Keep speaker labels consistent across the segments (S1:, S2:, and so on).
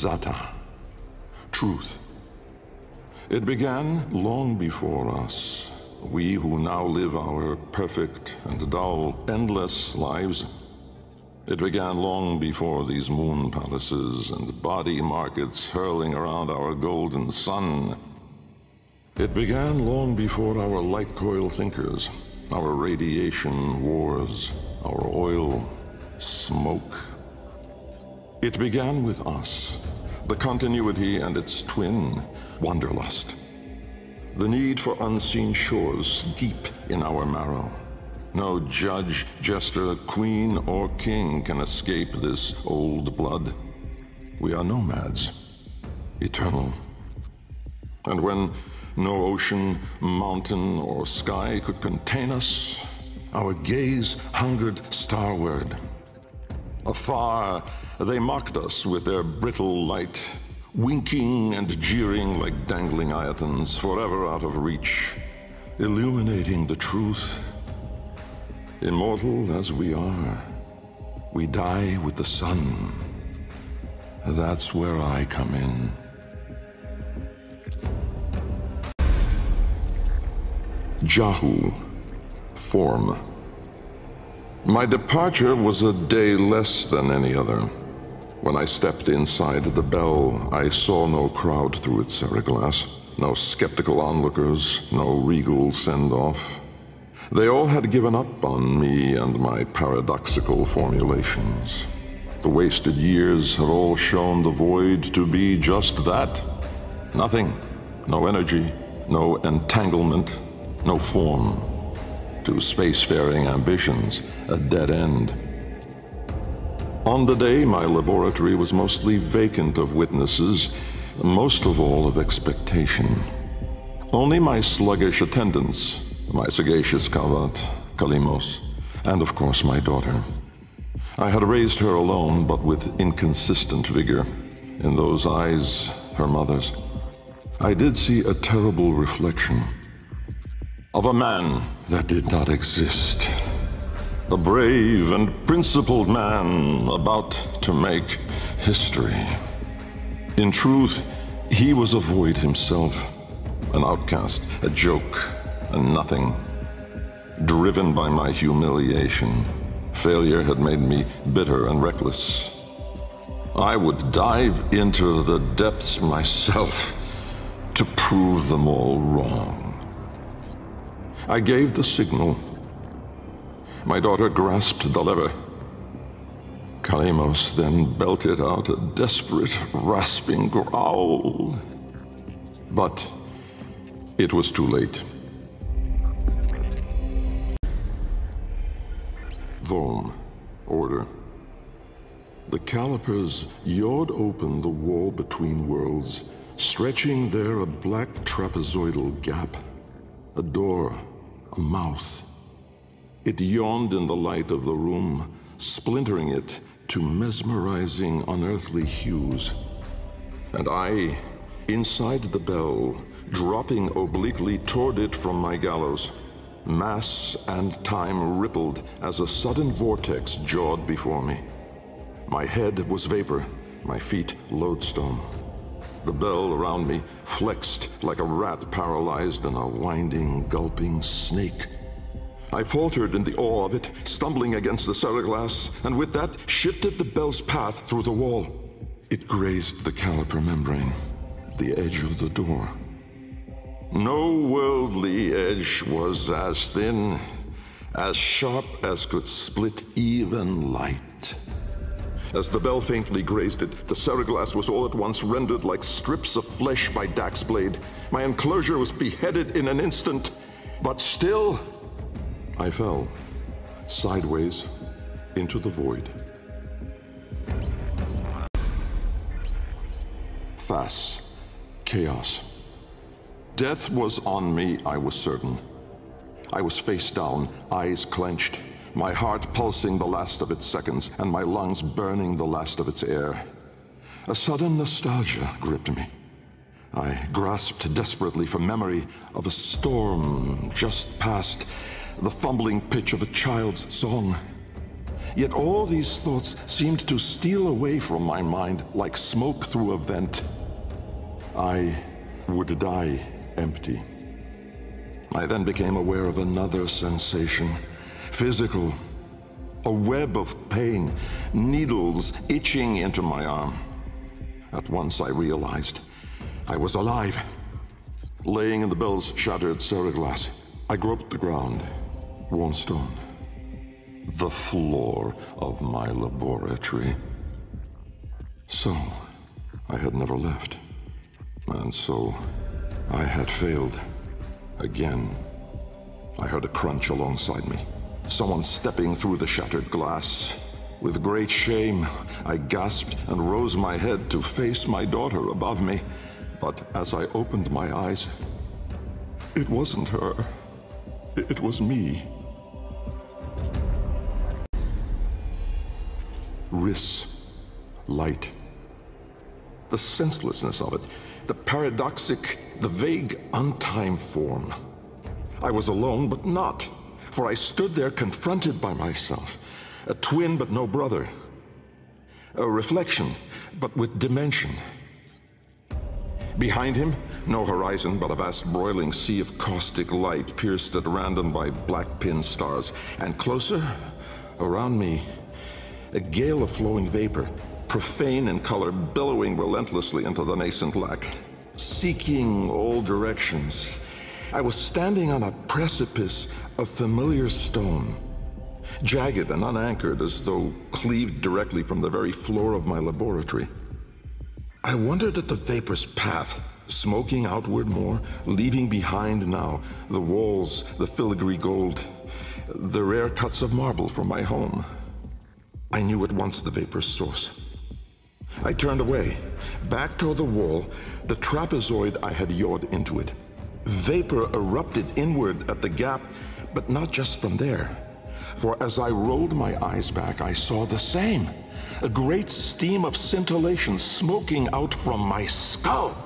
S1: Zata. Truth. It began long before us. We who now live our perfect and dull, endless lives. It began long before these moon palaces and body markets hurling around our golden sun. It began long before our light coil thinkers, our radiation wars, our oil smoke. It began with us, the continuity and its twin, wanderlust. The need for unseen shores deep in our marrow. No judge, jester, queen, or king can escape this old blood. We are nomads, eternal. And when no ocean, mountain, or sky could contain us, our gaze hungered starward. Afar, they mocked us with their brittle light, winking and jeering like dangling iotons, forever out of reach, illuminating the truth. Immortal as we are, we die with the sun. That's where I come in. Jahu, form. My departure was a day less than any other. When I stepped inside the bell, I saw no crowd through its seriglass, no skeptical onlookers, no regal send-off. They all had given up on me and my paradoxical formulations. The wasted years have all shown the void to be just that. Nothing. No energy, no entanglement, no form. To spacefaring ambitions, a dead end. On the day, my laboratory was mostly vacant of witnesses, most of all of expectation. Only my sluggish attendants, my sagacious Kavat, Kalimos, and of course my daughter. I had raised her alone, but with inconsistent vigor. In those eyes, her mother's, I did see a terrible reflection of a man that did not exist. A brave and principled man about to make history. In truth, he was a void himself, an outcast, a joke, a nothing. Driven by my humiliation, failure had made me bitter and reckless. I would dive into the depths myself to prove them all wrong. I gave the signal. My daughter grasped the lever. Kalemos then belted out a desperate, rasping growl. But it was too late. Vom, order. The calipers yawed open the wall between worlds, stretching there a black trapezoidal gap. A door, a mouth. It yawned in the light of the room, splintering it to mesmerizing, unearthly hues. And I, inside the bell, dropping obliquely toward it from my gallows. Mass and time rippled as a sudden vortex jawed before me. My head was vapor, my feet lodestone. The bell around me flexed like a rat paralyzed in a winding, gulping snake. I faltered in the awe of it, stumbling against the seriglass, and with that shifted the bell's path through the wall. It grazed the caliper membrane, the edge of the door. No worldly edge was as thin, as sharp as could split even light. As the bell faintly grazed it, the seriglass was all at once rendered like strips of flesh by Dax's blade. My enclosure was beheaded in an instant, but still, I fell, sideways, into the void. Thas, chaos. Death was on me, I was certain. I was face down, eyes clenched, my heart pulsing the last of its seconds, and my lungs burning the last of its air. A sudden nostalgia gripped me. I grasped desperately for memory of a storm just past, the fumbling pitch of a child's song. Yet all these thoughts seemed to steal away from my mind like smoke through a vent. I would die empty. I then became aware of another sensation, physical. A web of pain, needles itching into my arm. At once I realized I was alive. Laying in the bell's shattered ceraglass, I groped the ground, warm stone. The floor of my laboratory. So, I had never left. And so, I had failed. Again. I heard a crunch alongside me. Someone stepping through the shattered glass. With great shame, I gasped and rose my head to face my daughter above me. But as I opened my eyes, it wasn't her. It was me. Riss. Light. The senselessness of it. The paradoxic, the vague, untimed form. I was alone, but not. For I stood there confronted by myself. A twin, but no brother. A reflection, but with dimension. Behind him, no horizon, but a vast broiling sea of caustic light pierced at random by black pin stars. And closer, around me, a gale of flowing vapor, profane in color, billowing relentlessly into the nascent lack, seeking all directions. I was standing on a precipice of familiar stone, jagged and unanchored as though cleaved directly from the very floor of my laboratory. I wondered at the vapor's path, smoking outward more, leaving behind now the walls, the filigree gold, the rare cuts of marble from my home. I knew at once the vapor's source. I turned away, back toward the wall, the trapezoid I had yawed into it. Vapor erupted inward at the gap, but not just from there. For as I rolled my eyes back, I saw the same. A great steam of scintillation smoking out from my skull.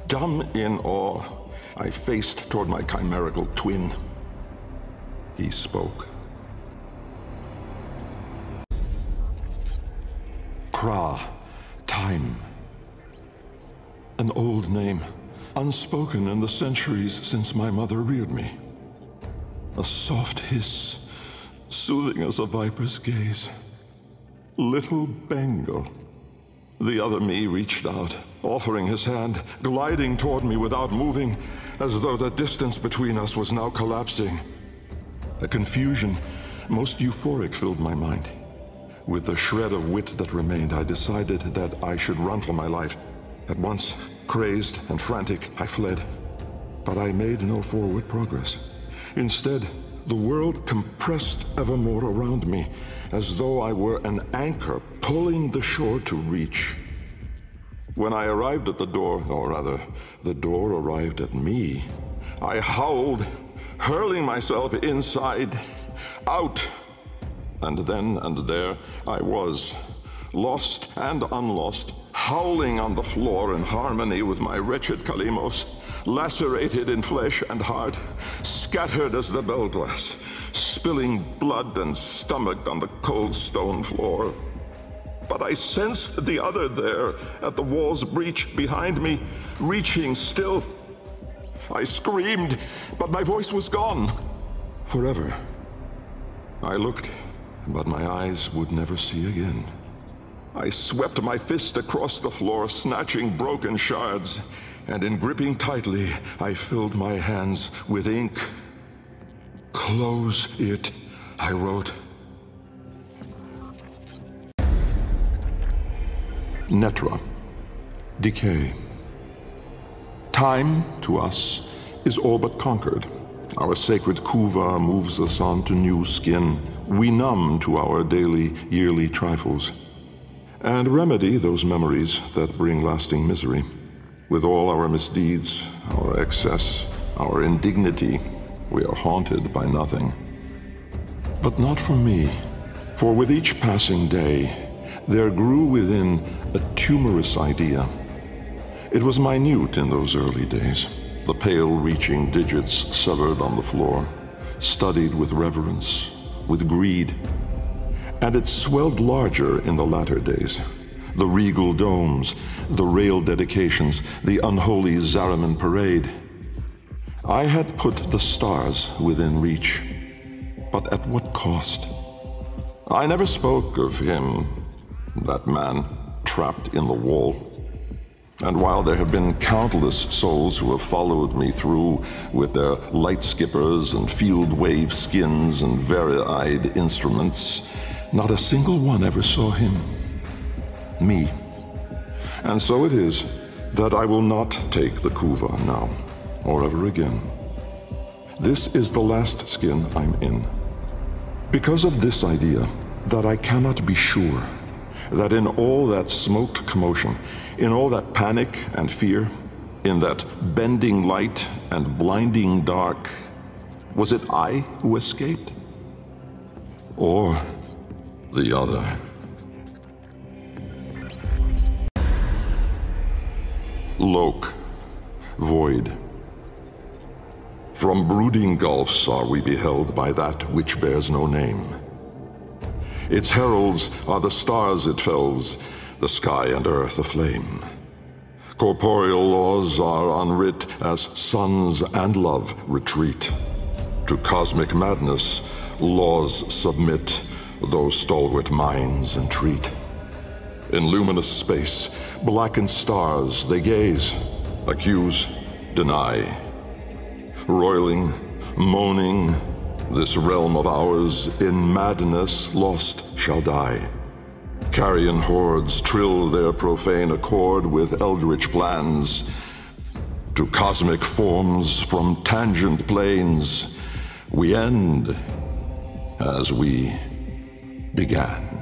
S1: Dumb in awe, I faced toward my chimerical twin. He spoke. Kra, time. An old name, unspoken in the centuries since my mother reared me. A soft hiss, soothing as a viper's gaze. Little Bengal. The other me reached out, offering his hand, gliding toward me without moving, as though the distance between us was now collapsing. A confusion, most euphoric, filled my mind. With the shred of wit that remained, I decided that I should run for my life. At once, crazed and frantic, I fled. But I made no forward progress. Instead, the world compressed evermore around me, as though I were an anchor pulling the shore to reach. When I arrived at the door, or rather, the door arrived at me, I howled, hurling myself inside, out. And then and there I was, lost and unlost, howling on the floor in harmony with my wretched Kalimos, lacerated in flesh and heart, scattered as the bell glass, spilling blood and stomach on the cold stone floor. But I sensed the other there, at the wall's breach behind me, reaching still. I screamed, but my voice was gone. Forever. I looked, but my eyes would never see again. I swept my fist across the floor, snatching broken shards, and in gripping tightly, I filled my hands with ink. Close it, I wrote. Netra. Decay. Time, to us, is all but conquered. Our sacred kuva moves us on to new skin. We numb to our daily, yearly trifles, and remedy those memories that bring lasting misery. With all our misdeeds, our excess, our indignity, we are haunted by nothing. But not for me, for with each passing day, there grew within a tumorous idea. It was minute in those early days, the pale reaching digits severed on the floor, studied with reverence, with greed. And it swelled larger in the latter days. The regal domes, the rail dedications, the unholy Zariman parade. I had put the stars within reach, but at what cost? I never spoke of him, that man trapped in the wall. And while there have been countless souls who have followed me through with their light skippers and field wave skins and very-eyed instruments, not a single one ever saw him. Me. And so it is that I will not take the Kuva now, or ever again. This is the last skin I'm in. Because of this idea, that I cannot be sure that in all that smoked commotion, in all that panic and fear, in that bending light and blinding dark, was it I who escaped? Or the other? Loke, void. From brooding gulfs are we beheld by that which bears no name. Its heralds are the stars it fells, the sky and earth aflame. Corporeal laws are unwrit as suns and love retreat. To cosmic madness, laws submit, though stalwart minds entreat. In luminous space, blackened stars they gaze, accuse, deny. Roiling, moaning, this realm of ours in madness lost shall die. Carrion hordes trill their profane accord with eldritch plans. To cosmic forms from tangent planes, we end as we began.